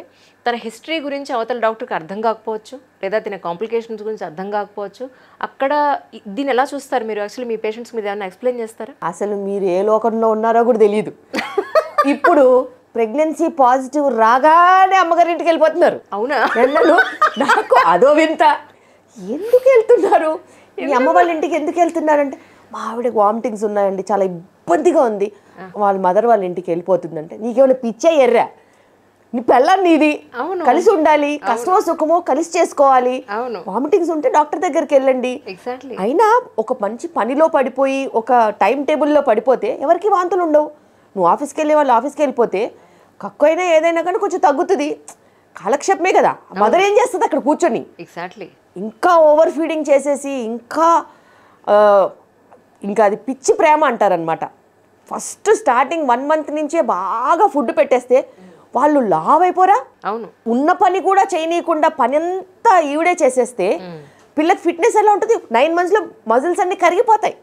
తన హిస్టరీ గురించి అవతల డాక్టర్కి అర్థం కాకపోవచ్చు, లేదా తన కాంప్లికేషన్స్ గురించి అర్థం కాకపోవచ్చు. అక్కడ దీన్ని ఎలా చూస్తారు మీరు? యాక్చువల్లీ మీ పేషెంట్స్ మీద ఏమైనా ఎక్స్ప్లెయిన్ చేస్తారా? అసలు మీరు ఏ లోకంలో ఉన్నారో కూడా తెలియదు. ఇప్పుడు ప్రెగ్నెన్సీ పాజిటివ్ రాగానే అమ్మగారింటికి వెళ్ళిపోతున్నారు. అవునా? నాకు అదో వింత. ఎందుకు వెళ్తున్నారు? మీ అమ్మ వాళ్ళ ఇంటికి ఎందుకు వెళ్తున్నారంటే మా ఆవిడకి వామిటింగ్స్ ఉన్నాయండి, చాలా ఇబ్బందిగా ఉంది, వాళ్ళ మదర్ వాళ్ళ ఇంటికి వెళ్ళిపోతుందంటే నీకేమైనా పిచ్చే ఎర్రా? నీ పెళ్ళాం నీది, కలిసి ఉండాలి, కష్టమో సుఖమో కలిసి చేసుకోవాలి. వామిటింగ్స్ ఉంటే డాక్టర్ దగ్గరికి వెళ్ళండి. అయినా ఒక మంచి పనిలో పడిపోయి ఒక టైం టేబుల్లో పడిపోతే ఎవరికి వాంతులు ఉండవు. నువ్వు ఆఫీస్కి వెళ్ళే వాళ్ళు ఆఫీస్కి వెళ్ళిపోతే కక్కువైనా ఏదైనా కానీ కొంచెం తగ్గుతుంది. కాలక్షేపమే కదా. మదర్ ఏం చేస్తుంది అక్కడ కూర్చొని? ఎగ్జాక్ట్లీ. ఇంకా ఓవర్ ఫీడింగ్ చేసేసి ఇంకా అది పిచ్చి ప్రేమ అంటారనమాట. ఫస్ట్ స్టార్టింగ్ 1 month నుంచే బాగా ఫుడ్ పెట్టేస్తే వాళ్ళు లావ్ అయిపోరా? అవును. ఉన్న పని కూడా చేయనీయకుండా పని అంతా ఈవిడే చేసేస్తే పిల్లకి ఫిట్నెస్ ఎలా ఉంటుంది? 9 monthsలో మజిల్స్ అన్ని కరిగిపోతాయి,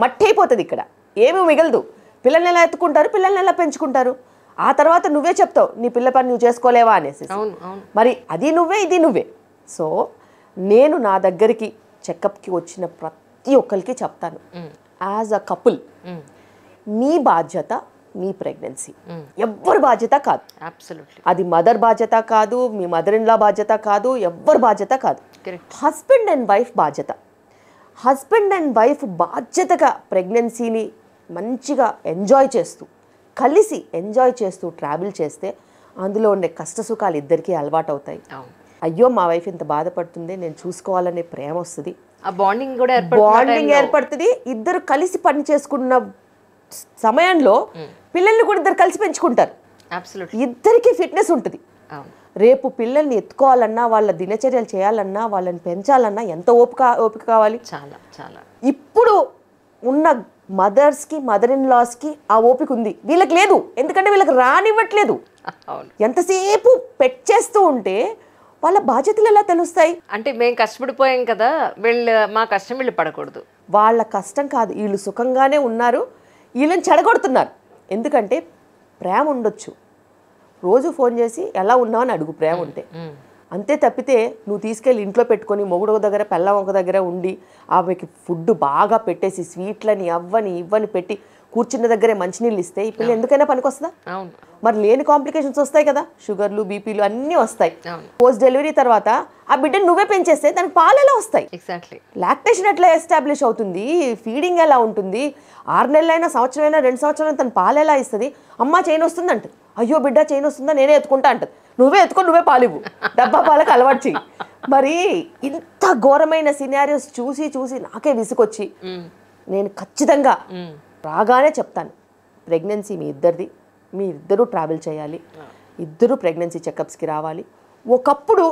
మట్టి అయిపోతుంది. ఇక్కడ ఏమీ మిగలదు. పిల్లల్ని ఎలా ఎత్తుకుంటారు, పిల్లల్ని ఎలా పెంచుకుంటారు? ఆ తర్వాత నువ్వే చెప్తావు నీ పిల్ల పని నువ్వు చేసుకోలేవా అనేసి. మరి అది నువ్వే, ఇది నువ్వే. సో నేను నా దగ్గరికి చెకప్కి వచ్చిన ప్రతి ఒక్కరికి చెప్తాను, యాజ్ అ కపుల్ మీ బాధ్యత మీ ప్రెగ్నెన్సీ, ఎవ్వరి బాధ్యత కాదు. అది మదర్ బాధ్యత కాదు, మీ మదర్ ఇన్ లా బాధ్యత కాదు, ఎవ్వరి బాధ్యత కాదు. హస్బెండ్ అండ్ వైఫ్ బాధ్యత. హస్బెండ్ అండ్ వైఫ్ బాధ్యతగా ప్రెగ్నెన్సీని మంచిగా ఎంజాయ్ చేస్తూ, కలిసి ఎంజాయ్ చేస్తూ ట్రావెల్ చేస్తే అందులో ఉండే కష్ట సుఖాలు ఇద్దరికీ అలవాటు అవుతాయి. అయ్యో మా వైఫ్ ఇంత బాధపడుతుంది, నేను చూసుకోవాలనే ప్రేమ వస్తుంది, బాండింగ్ కూడా ఏర్పడుతుంది. ఇద్దరు కలిసి పని చేసుకున్న సమయంలో పిల్లల్ని కూడా ఇద్దరు కలిసి పెంచుకుంటారు. ఇద్దరికి ఫిట్నెస్ ఉంటుంది. రేపు పిల్లల్ని ఎత్తుకోవాలన్నా, వాళ్ళ దినచర్యలు చేయాలన్నా, వాళ్ళని పెంచాలన్నా ఎంత ఓపిక కావాలి? చాలా చాలా. ఇప్పుడు ఉన్న మదర్స్కి, మదర్ ఇన్ లాస్కి ఆ ఓపిక ఉంది, వీళ్ళకి లేదు. ఎందుకంటే వీళ్ళకి రానివ్వట్లేదు. ఎంతసేపు పెట్ చేస్తూ ఉంటే వాళ్ళ బాధ్యతలు ఎలా తెలుస్తాయి? అంటే మేము కష్టపడిపోయాం కదా, మా కష్టం వీళ్ళు పడకూడదు. వాళ్ళ కష్టం కాదు, వీళ్ళు సుఖంగానే ఉన్నారు, వీళ్ళని చెడగొడుతున్నారు. ఎందుకంటే ప్రేమ ఉండొచ్చు, రోజు ఫోన్ చేసి ఎలా ఉన్నావు అని అడుగు, ప్రేమ ఉంటే. అంతే తప్పితే నువ్వు తీసుకెళ్ళి ఇంట్లో పెట్టుకొని మొగుడు ఒక దగ్గర పెళ్ళం ఒక దగ్గర ఉండి ఆమెకి ఫుడ్ బాగా పెట్టేసి స్వీట్లని ఇవ్వని పెట్టి కూర్చున్న దగ్గరే మంచినీళ్ళు ఇస్తే ఈ పిల్ల ఎందుకైనా పనికొస్తుందా? మరి లేని కాంప్లికేషన్స్ వస్తాయి కదా, షుగర్లు, బీపీలు అన్నీ వస్తాయి. పోస్ట్ డెలివరీ తర్వాత ఆ బిడ్డను నువ్వే పెంచేస్తే దానికి పాలు ఎలా వస్తాయి? లాక్టేషన్ ఎట్లా ఎస్టాబ్లిష్ అవుతుంది? ఫీడింగ్ ఎలా ఉంటుంది? 6 నెలలైనా, సంవత్సరమైనా, 2 సంవత్సరాలైనా తను పాలు ఎలా ఇస్తుంది? అమ్మ చైన్ వస్తుంది అంటుంది, అయ్యో బిడ్డ చైన్ వస్తుందా, నేనే ఎత్తుకుంటా అంటుంది. నువ్వే ఎత్తుకొని నువ్వే పాలివ్వు, డబ్బా పాలకు అలవాటు చెయ్యి. మరి ఇంత ఘోరమైన సినారియోస్ చూసి నాకే విసుకొచ్చి నేను ఖచ్చితంగా రాగానే చెప్తాను, ప్రెగ్నెన్సీ మీ ఇద్దరిది, మీ ఇద్దరూ ట్రావెల్ చేయాలి, ఇద్దరు ప్రెగ్నెన్సీ చెకప్స్కి రావాలి. ఒకప్పుడు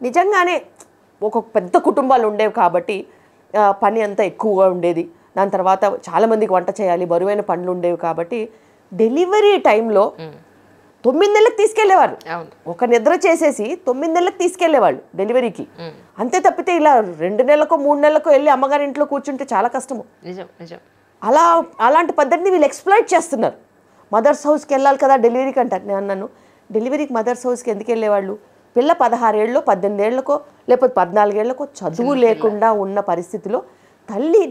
నిజంగానే ఒక పెద్ద కుటుంబాలు ఉండేవి కాబట్టి పని అంతా ఎక్కువగా ఉండేది. దాని తర్వాత చాలామందికి వంట చేయాలి, బరువైన పనులు ఉండేవి కాబట్టి డెలివరీ టైంలో 9 నెలలకు తీసుకెళ్లేవారు. ఒక నిద్ర చేసేసి 9 నెలలకు తీసుకెళ్లేవాళ్ళు డెలివరీకి. అంతే తప్పితే ఇలా 2 నెలలకో 3 నెలలకో వెళ్ళి అమ్మగారి ఇంట్లో కూర్చుంటే చాలా కష్టము. అలాంటి పద్ధతిని వీళ్ళు ఎక్స్‌ప్లాయిట్ చేస్తున్నారు. మదర్స్ హౌస్కి వెళ్ళాలి కదా డెలివరీకి అంటారు. నేను అన్నాను, డెలివరీకి మదర్స్ హౌస్కి ఎందుకు వెళ్ళేవాళ్ళు? పిల్ల 16 ఏళ్ళలో, 18 ఏళ్ళకో లేకపోతే 14 ఏళ్ళకో చదువు లేకుండా ఉన్న పరిస్థితిలో తల్లి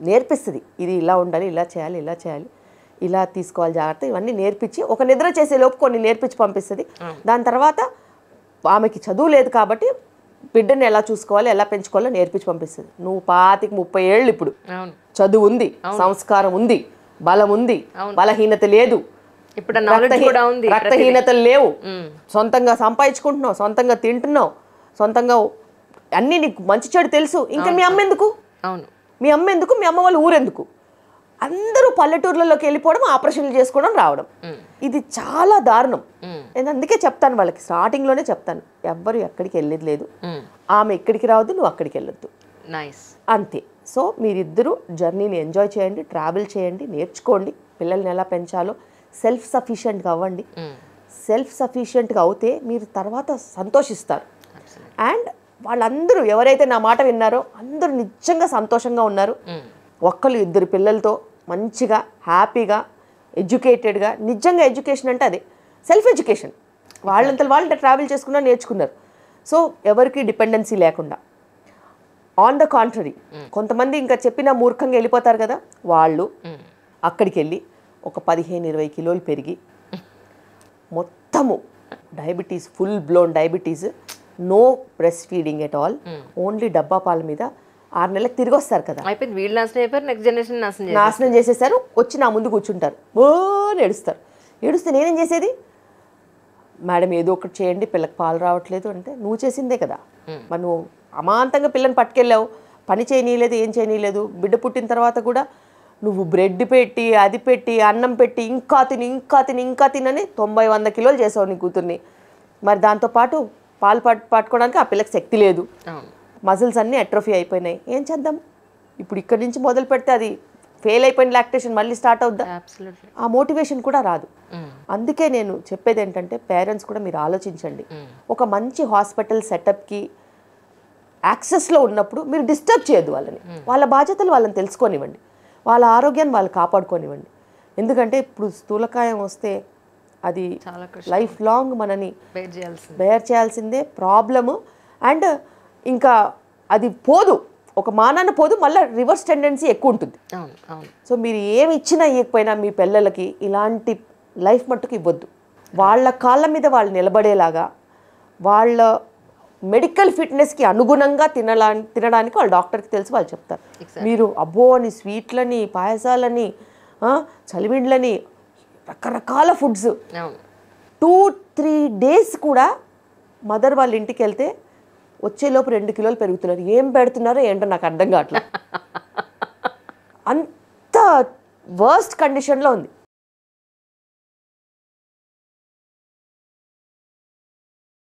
నేర్పిస్తుంది, ఇది ఇలా ఉండాలి, ఇలా చేయాలి, ఇలా తీసుకోవాలి జాగ్రత్త, ఇవన్నీ నేర్పించి ఒక నిద్ర చేసేలోపు కొన్ని నేర్పించి పంపిస్తుంది. దాని తర్వాత ఆమెకి చదువు లేదు కాబట్టి బిడ్డని ఎలా చూసుకోవాలి, ఎలా పెంచుకోవాలో నేర్పించి పంపిస్తుంది. నువ్వు 25-30 ఏళ్ళు ఇప్పుడు చదువు ఉంది, సంస్కారం ఉంది, బలం ఉంది, బలహీనత లేదు, రక్తహీనతలు లేవు, సొంతంగా సంపాదించుకుంటున్నావు, సొంతంగా తింటున్నావు, సొంతంగా అన్నీ నీకు మంచి చెడు తెలుసు. ఇంకా మీ అమ్మ ఎందుకు? మీ అమ్మ వాళ్ళ ఊరెందుకు? అందరూ పల్లెటూర్లలోకి వెళ్ళిపోవడం, ఆపరేషన్లు చేసుకోవడం, రావడం, ఇది చాలా దారుణం. నేను అందుకే చెప్తాను వాళ్ళకి, స్టార్టింగ్లోనే చెప్తాను, ఎవ్వరు ఎక్కడికి వెళ్ళేది లేదు, ఆమె ఎక్కడికి రావద్దు, నువ్వు అక్కడికి వెళ్ళొద్దు, అంతే. సో మీరిద్దరూ జర్నీని ఎంజాయ్ చేయండి, ట్రావెల్ చేయండి, నేర్చుకోండి, పిల్లల్ని ఎలా పెంచాలో, సెల్ఫ్ సఫిషియెంట్గా అవ్వండి. సెల్ఫ్ సఫిషియెంట్గా అవుతే మీరు తర్వాత సంతోషిస్తారు. అండ్ వాళ్ళందరూ ఎవరైతే నా మాట విన్నారో అందరూ నిజంగా సంతోషంగా ఉన్నారు. ఒక్కళ్ళు 2 పిల్లలతో మంచిగా హ్యాపీగా ఎడ్యుకేటెడ్గా, నిజంగా ఎడ్యుకేషన్ అంటే అదే సెల్ఫ్ ఎడ్యుకేషన్, వాళ్ళంతా వాళ్ళంటే ట్రావెల్ చేసుకున్నారు, నేర్చుకున్నారు. సో ఎవరికి డిపెండెన్సీ లేకుండా. ఆన్ ద కాంట్రరీ కొంతమంది ఇంకా చెప్పిన మూర్ఖంగా వెళ్ళిపోతారు కదా, వాళ్ళు అక్కడికి వెళ్ళి ఒక 15-20 కిలోలు పెరిగి మొత్తము diabetes, full blown diabetes, no breastfeeding at all, only డబ్బా పాల మీద 6 నెలలకు తిరిగి వస్తారు కదా. నాశనం చేసేసారు. వచ్చి నా ముందు కూర్చుంటారు, ఏడుస్తారు. ఏడుస్తే నేనేం చేసేది? మేడం ఏదో ఒకటి చేయండి, పిల్లకి పాలు రావట్లేదు అంటే, నువ్వు చేసిందే కదా, మరి నువ్వు అమాంతంగా పిల్లని పట్టుకెళ్ళావు, పని చేయనీయలేదు, ఏం చేయనీయలేదు. బిడ్డ పుట్టిన తర్వాత కూడా నువ్వు బ్రెడ్ పెట్టి, అది పెట్టి, అన్నం పెట్టి, ఇంకా తిని 90-100 కిలోలు చేసావు నీ కూతుర్ని. మరి దాంతోపాటు పాలు పట్టుకోవడానికి ఆ పిల్లకి శక్తి లేదు, అవును. మజిల్స్ అన్నీ అట్రోఫీ అయిపోయినాయి. ఏం చేద్దాం? ఇప్పుడు ఇక్కడి నుంచి మొదలు పెడితే అది ఫెయిల్ అయిపోయిన లాక్టేషన్ మళ్ళీ స్టార్ట్ అవుద్దా? అబ్సల్యూట్లీ. ఆ మోటివేషన్ కూడా రాదు. అందుకే నేను చెప్పేది ఏంటంటే పేరెంట్స్ కూడా మీరు ఆలోచించండి. ఒక మంచి హాస్పిటల్ సెటప్కి యాక్సెస్లో ఉన్నప్పుడు మీరు డిస్టర్బ్ చేయొద్దు వాళ్ళని. వాళ్ళ బాధ్యతలు వాళ్ళని తెలుసుకోనివ్వండి, వాళ్ళ ఆరోగ్యాన్ని వాళ్ళు కాపాడుకోనివ్వండి. ఎందుకంటే ఇప్పుడు స్థూలకాయం వస్తే అది చాలా లైఫ్ లాంగ్ మనని బేర్ చేయాల్సింది. బేర్ చేయాల్సిందే ప్రాబ్లము. అండ్ ఇంకా అది పోదు, ఒక మానాన పోదు, మళ్ళీ రివర్స్ టెండెన్సీ ఎక్కువ ఉంటుంది. అవును, అవును. సో మీరు ఏమి ఇచ్చినా ఇవ్వకపోయినా మీ పిల్లలకి ఇలాంటి లైఫ్ మట్టుకు ఇవ్వద్దు. వాళ్ళ కాళ్ళ మీద వాళ్ళు నిలబడేలాగా, వాళ్ళ మెడికల్ ఫిట్నెస్కి అనుగుణంగా తినడానికి వాళ్ళ డాక్టర్కి తెలిసి వాళ్ళు చెప్తారు. మీరు అబ్బో అని స్వీట్లని, పాయసాలని, చలివిండ్లని, రకరకాల ఫుడ్స్ 2-3 days కూడా మదర్ వాళ్ళ ఇంటికి వెళ్తే వచ్చేలోపు 2 కిలోలు పెరుగుతున్నారు. ఏం పెడుతున్నారో ఏంటో నాకు అర్థం కావట్లేదు. అంత వర్స్ట్ కండిషన్లో ఉంది.